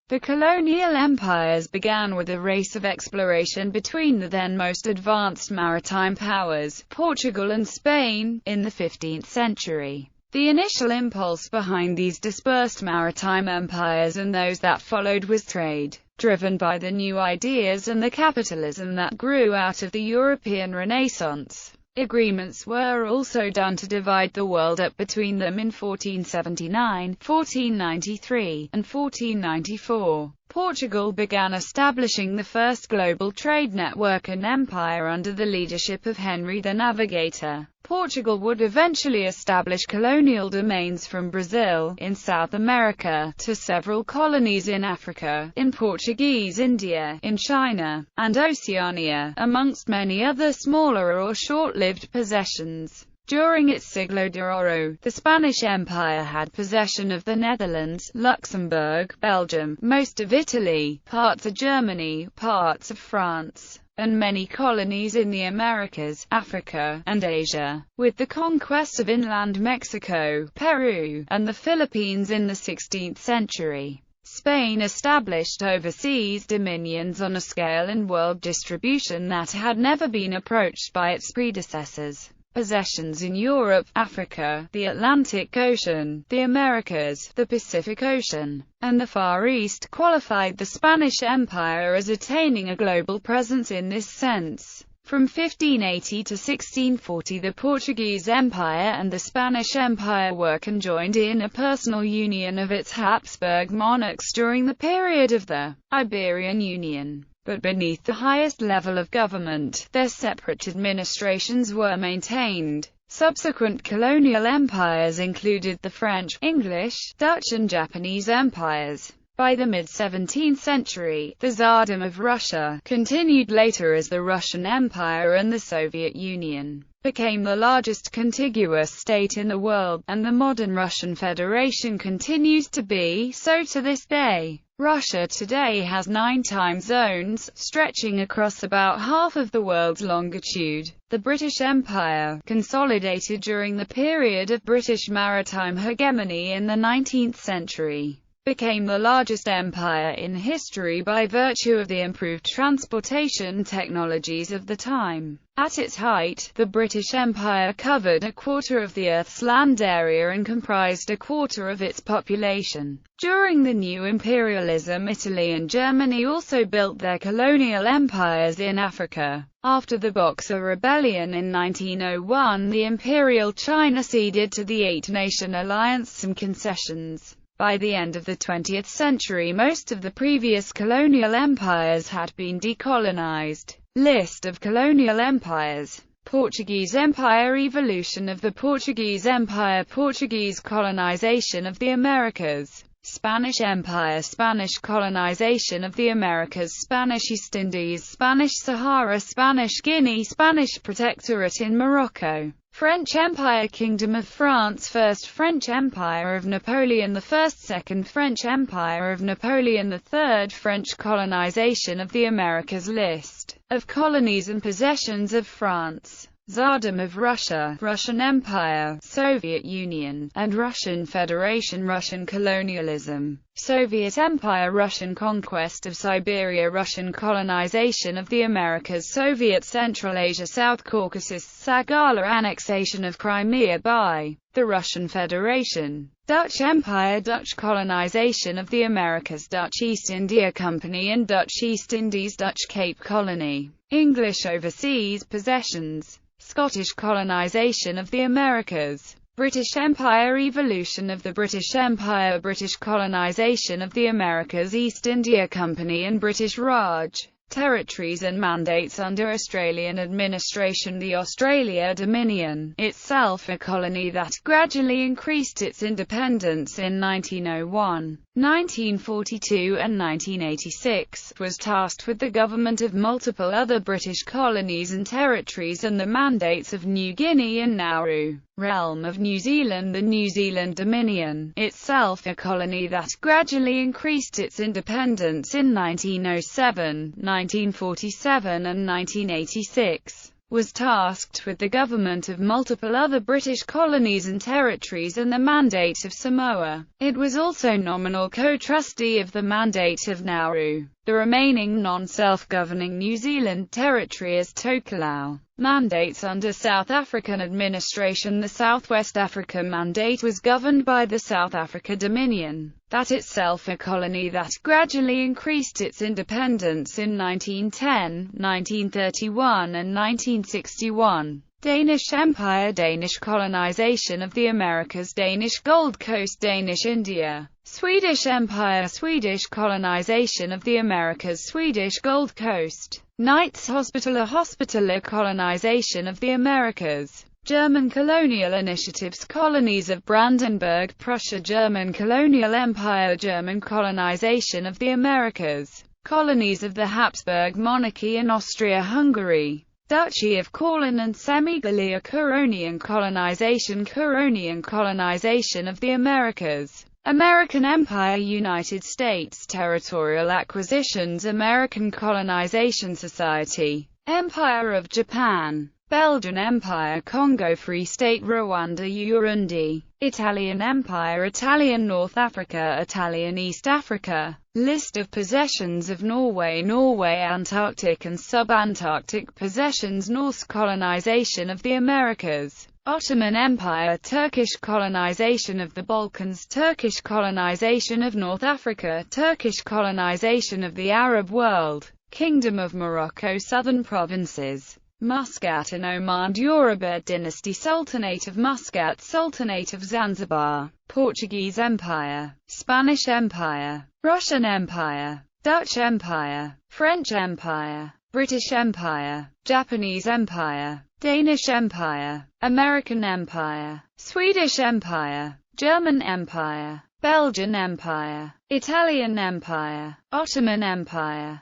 The colonial empires began with a race of exploration between the then most advanced maritime powers, Portugal and Spain, in the 15th century. The initial impulse behind these dispersed maritime empires and those that followed was trade, driven by the new ideas and the capitalism that grew out of the European Renaissance. Agreements were also done to divide the world up between them in 1479, 1493, and 1494. Portugal began establishing the first global trade network and empire under the leadership of Henry the Navigator. Portugal would eventually establish colonial domains from Brazil, in South America, to several colonies in Africa, in Portuguese India, in China, and Oceania, amongst many other smaller or short-lived possessions. During its Siglo de Oro, the Spanish Empire had possession of the Netherlands, Luxembourg, Belgium, most of Italy, parts of Germany, parts of France, and many colonies in the Americas, Africa, and Asia. With the conquest of inland Mexico, Peru, and the Philippines in the 16th century, Spain established overseas dominions on a scale and world distribution that had never been approached by its predecessors. Possessions in Europe, Africa, the Atlantic Ocean, the Americas, the Pacific Ocean, and the Far East qualified the Spanish Empire as attaining a global presence in this sense. From 1580 to 1640 the Portuguese Empire and the Spanish Empire were conjoined in a personal union of its Habsburg monarchs during the period of the Iberian Union. But beneath the highest level of government, their separate administrations were maintained. Subsequent colonial empires included the French, English, Dutch and Japanese empires. By the mid-17th century, the Tsardom of Russia, continued later as the Russian Empire, and the Soviet Union became the largest contiguous state in the world, and the modern Russian Federation continues to be so to this day. Russia today has 9 time zones, stretching across about half of the world's longitude. The British Empire, consolidated during the period of British maritime hegemony in the 19th century, became the largest empire in history by virtue of the improved transportation technologies of the time. At its height, the British Empire covered a quarter of the Earth's land area and comprised a quarter of its population. During the new imperialism, Italy and Germany also built their colonial empires in Africa. After the Boxer Rebellion in 1901, the Imperial China ceded to the Eight-Nation Alliance some concessions. By the end of the 20th century, most of the previous colonial empires had been decolonized. List of colonial empires. Portuguese Empire. Evolution of the Portuguese Empire. Portuguese colonization of the Americas. Spanish Empire. Spanish colonization of the Americas. Spanish East Indies. Spanish Sahara. Spanish Guinea. Spanish Protectorate in Morocco. French Empire. Kingdom of France. First French Empire of Napoleon I. Second French Empire of Napoleon III. French colonization of the Americas. List of colonies and possessions of France. Tsardom of Russia, Russian Empire, Soviet Union, and Russian Federation. Russian colonialism. Soviet Empire. Russian conquest of Siberia. Russian colonization of the Americas. Soviet Central Asia. South Caucasus. Sagala annexation of Crimea by the Russian Federation. Dutch Empire. Dutch colonization of the Americas. Dutch East India Company and Dutch East Indies. Dutch Cape Colony. English overseas possessions. Scottish colonization of the Americas. British Empire. Evolution of the British Empire. British colonization of the Americas. East India Company and British Raj. Territories and mandates under Australian administration. The Australia Dominion, itself a colony that gradually increased its independence in 1901, 1942 and 1986, was tasked with the government of multiple other British colonies and territories and the mandates of New Guinea and Nauru. Realm of New Zealand. The New Zealand Dominion, itself a colony that gradually increased its independence in 1907, 1947 and 1986, was tasked with the government of multiple other British colonies and territories and the Mandate of Samoa. It was also nominal co-trustee of the Mandate of Nauru. The remaining non-self-governing New Zealand territory is Tokelau. Mandates under South African administration. The Southwest Africa Mandate was governed by the South Africa Dominion, that itself a colony that gradually increased its independence in 1910, 1931 and 1961. Danish Empire, Danish colonization of the Americas, Danish Gold Coast, Danish India. Swedish Empire, Swedish colonization of the Americas, Swedish Gold Coast. Knights Hospitaller, Hospitaller colonization of the Americas. German colonial initiatives, colonies of Brandenburg, Prussia, German colonial empire, German colonization of the Americas. Colonies of the Habsburg monarchy in Austria-Hungary. Duchy of Courland and Semigalia, Curonian colonization, Curonian colonization of the Americas. American Empire, United States territorial acquisitions, American Colonization Society. Empire of Japan. Belgian Empire, Congo Free State, Rwanda, Urundi. Italian Empire, Italian North Africa, Italian East Africa. List of possessions of Norway, Norway, Antarctic and subantarctic possessions, Norse colonization of the Americas. Ottoman Empire, Turkish colonization of the Balkans, Turkish colonization of North Africa, Turkish colonization of the Arab world. Kingdom of Morocco, southern provinces. Muscat and Oman, Yoruba dynasty, Sultanate of Muscat, Sultanate of Zanzibar. Portuguese Empire. Spanish Empire. Russian Empire. Dutch Empire. French Empire. British Empire. Japanese Empire. Danish Empire. American Empire. Swedish Empire. German Empire. Belgian Empire. Italian Empire. Ottoman Empire.